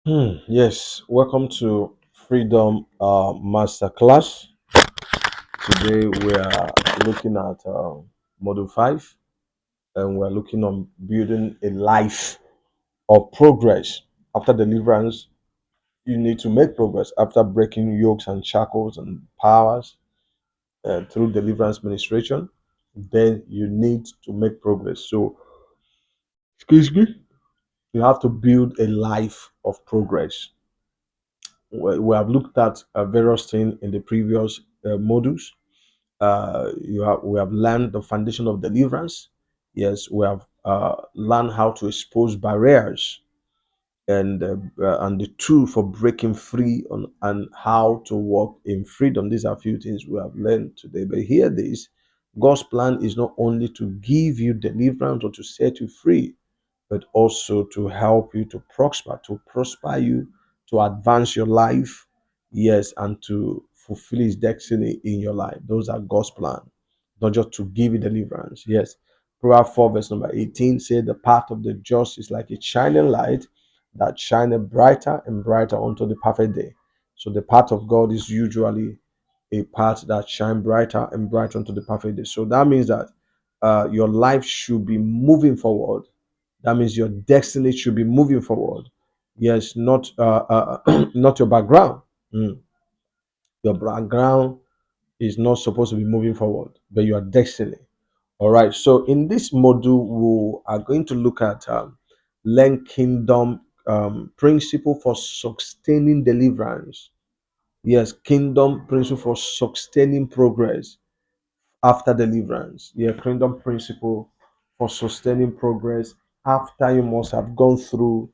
Yes, welcome to Freedom Masterclass. Today we are looking at Module 5 and we're looking on building a life of progress. After deliverance, you need to make progress after breaking yokes and shackles and powers through deliverance ministration. Then you need to make progress. So, excuse me, you have to build a life of progress. We have looked at various things in the previous modules. We have learned the foundation of deliverance. Yes, we have learned how to expose barriers and the tool for breaking free and how to walk in freedom. These are a few things we have learned today. But hear this: God's plan is not only to give you deliverance or to set you free, but also to help you to prosper you, to advance your life, yes, and to fulfill his destiny in your life. Those are God's plan, not just to give you deliverance. Yes. Proverbs 4, verse number 18 said, The path of the just is like a shining light that shineth brighter and brighter unto the perfect day. So the path of God is usually a path that shine brighter and brighter unto the perfect day. So that means that your life should be moving forward. That means your destiny should be moving forward. Yes, not not your background. Mm. Your background is not supposed to be moving forward, but your destiny. All right. So in this module, we are going to look at learn kingdom principle for sustaining deliverance. Yes, kingdom principle for sustaining progress after deliverance. Yeah, kingdom principle for sustaining progress after you must have gone through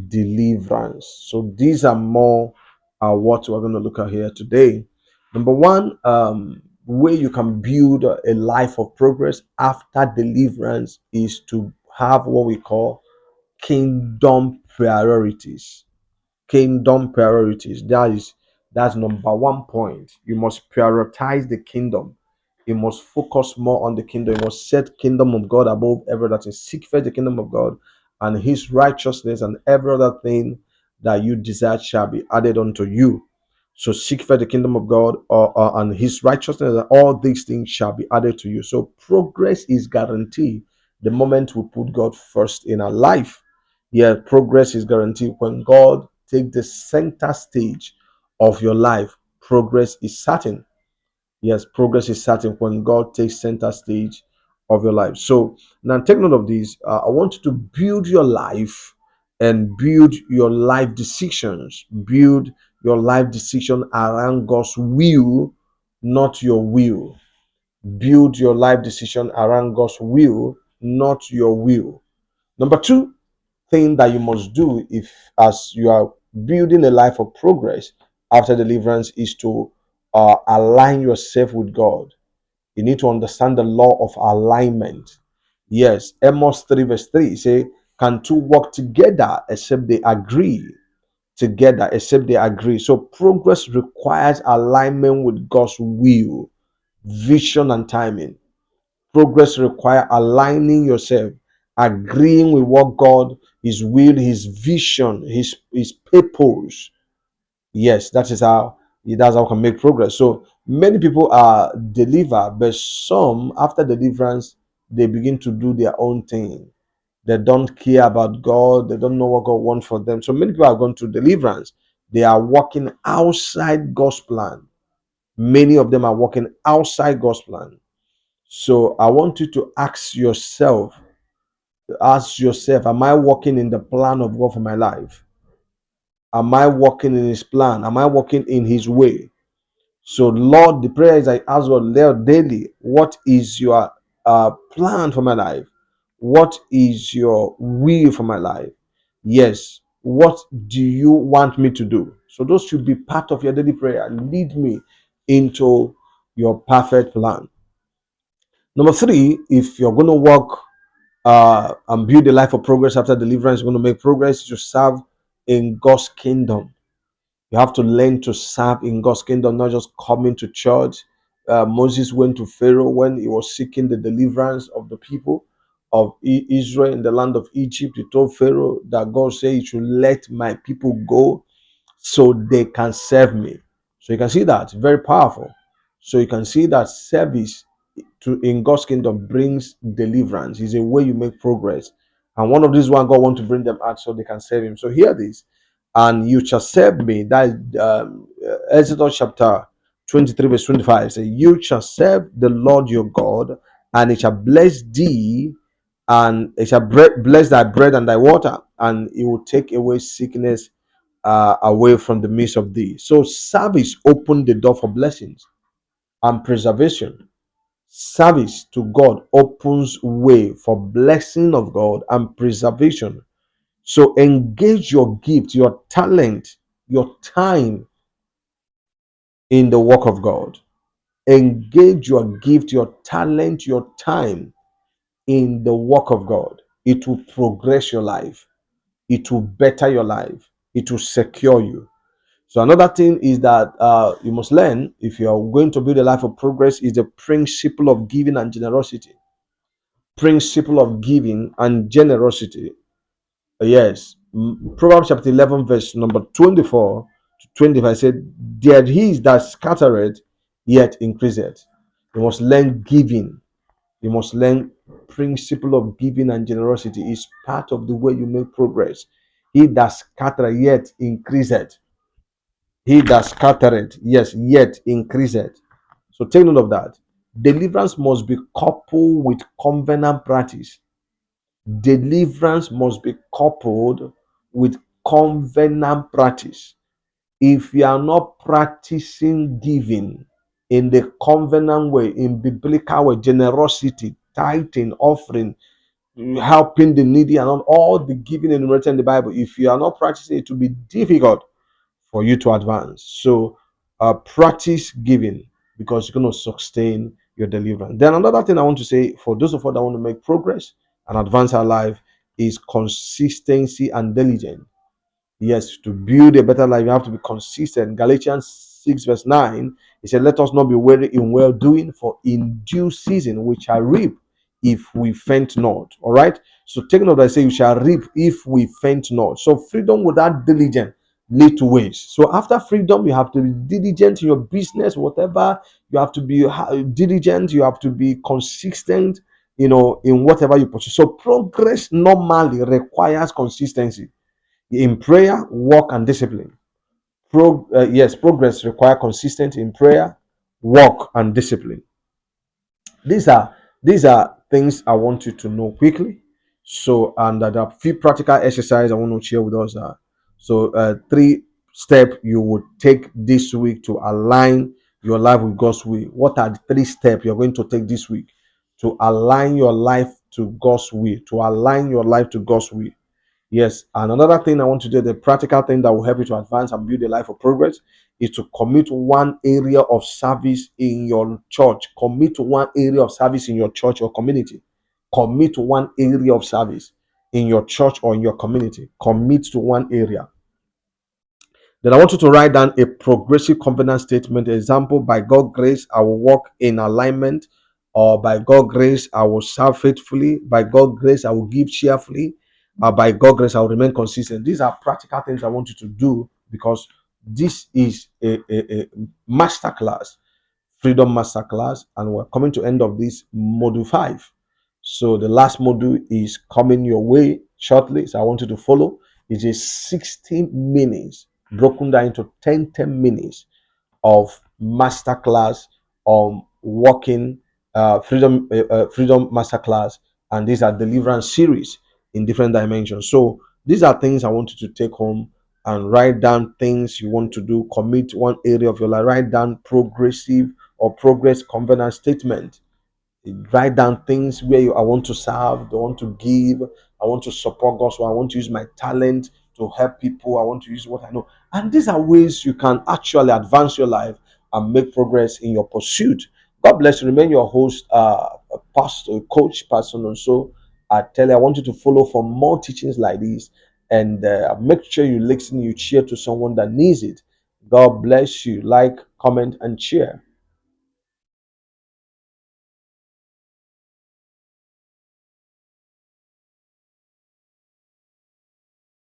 deliverance. So these are more what we're going to look at here today. Number one, way you can build a life of progress after deliverance is to have what we call kingdom priorities. Kingdom priorities. That's number one point. You must prioritize the kingdom. You must focus more on the kingdom. You must set kingdom of God above every other thing. Seek first the kingdom of God and his righteousness, and every other thing that you desire shall be added unto you. So seek first the kingdom of God and his righteousness, and all these things shall be added to you. So progress is guaranteed the moment we put God first in our life. Yeah, progress is guaranteed when God take the center stage of your life. Progress is certain. Yes, progress is certain when God takes center stage of your life. So now take note of this. I want you to build your life and build your life decisions. Build your life decision around God's will, not your will. Build your life decision around God's will, not your will. Number two thing that you must do if as you are building a life of progress after deliverance is to align yourself with God. You need to understand the law of alignment. Yes, Amos 3 verse 3 say, can two walk together except they agree? Together except they agree. So progress requires alignment with God's will, vision, and timing. Progress requires aligning yourself, agreeing with what God, his will, his vision, his purpose. Yes, that's how we can make progress. So many people are delivered, but some after deliverance they begin to do their own thing. They don't care about God. They don't know what God wants for them. So many people have gone through deliverance. They are walking outside God's plan. Many of them are walking outside God's plan. So I want you to ask yourself, am I walking in the plan of God for my life? Am I walking in his plan? Am I walking in his way? So, Lord, the prayer is I ask God, Lord, daily, what is your plan for my life? What is your will for my life? Yes. What do you want me to do? So, those should be part of your daily prayer. Lead me into your perfect plan. Number three, if you're going to walk and build a life of progress after deliverance, you're going to make progress to serve in God's kingdom. You have to learn to serve in God's kingdom, not just coming to church. Moses went to Pharaoh when he was seeking the deliverance of the people. of Israel in the land of Egypt. He told Pharaoh that God said he should let my people go so they can serve me. So you can see that very powerful. So you can see that service to in God's kingdom brings deliverance. Is a way you make progress. And one of these one God want to bring them out so they can serve him. So hear this. And you shall serve me. That is Exodus chapter 23, verse 25. Say, you shall serve the Lord your God, and it shall bless thee, and it shall bless thy bread and thy water, and it will take away sickness away from the midst of thee. So service opened the door for blessings and preservation. Service to God opens way for blessing of God and preservation. So engage your gift, your talent, your time in the work of God. Engage your gift, your talent, your time in the work of God. It will progress your life. It will better your life. It will secure you. So another thing is that you must learn, if you are going to build a life of progress, is the principle of giving and generosity. Principle of giving and generosity. Yes. Proverbs chapter 11, verse number 24 to 25 said, there he is that scattereth, yet increaseth. You must learn giving. You must learn principle of giving and generosity is part of the way you make progress. He that scattereth, yet increaseth. He that scattereth, yes, yet increaseth. So take note of that. Deliverance must be coupled with covenant practice. Deliverance must be coupled with covenant practice. If you are not practicing giving in the covenant way, in biblical way, generosity, tithing, offering, helping the needy, and all the giving enumerated in the Bible, if you are not practicing, it will be difficult for you to advance. So practice giving because you're going to sustain your deliverance. Then another thing I want to say for those of us that want to make progress and advance our life is consistency and diligence. Yes, to build a better life, you have to be consistent. Galatians 6, verse 9, it said, let us not be weary in well doing, for in due season we shall reap if we faint not. All right. So take note, I say, you shall reap if we faint not. So freedom without diligence lead to waste. So after freedom, you have to be diligent in your business, whatever. You have to be diligent, you have to be consistent, in whatever you pursue. So progress normally requires consistency in prayer, work, and discipline. Yes, progress require consistency in prayer, work, and discipline. These are these are things I want you to know quickly. So, and there are few practical exercises I want to share with us. Three steps you would take this week to align your life with God's will. What are the three steps you're going to take this week to align your life to God's will? To align your life to God's will. Yes, and another thing I want to do, the practical thing that will help you to advance and build a life of progress, is to commit one area of service in your church. Commit to one area of service in your church or community. Commit to one area of service in your church or in your community. Commit to one area. Then I want you to write down a progressive covenant statement. Example, by God's grace, I will walk in alignment, or by God's grace, I will serve faithfully. By God's grace, I will give cheerfully. By God's grace, I will remain consistent. These are practical things I want you to do because this is a master class, Freedom Masterclass, and we're coming to end of this module 5. So the last module is coming your way shortly. So I want you to follow. It is 16 minutes broken down into 10 minutes of masterclass on walking freedom masterclass, and these are deliverance series in different dimensions. So these are things I want you to take home and write down things you want to do. Commit one area of your life. Write down progressive or progress covenant statement. Write down things where I want to serve, I want to give, I want to support God, so I want to use my talent to help people, I want to use what I know. And these are ways you can actually advance your life and make progress in your pursuit. God bless you. Remain your host, pastor, coach, Pastor Nonso Ateli. I want you to follow for more teachings like this, and make sure you listen, you share to someone that needs it. God bless you. Like, comment, and share.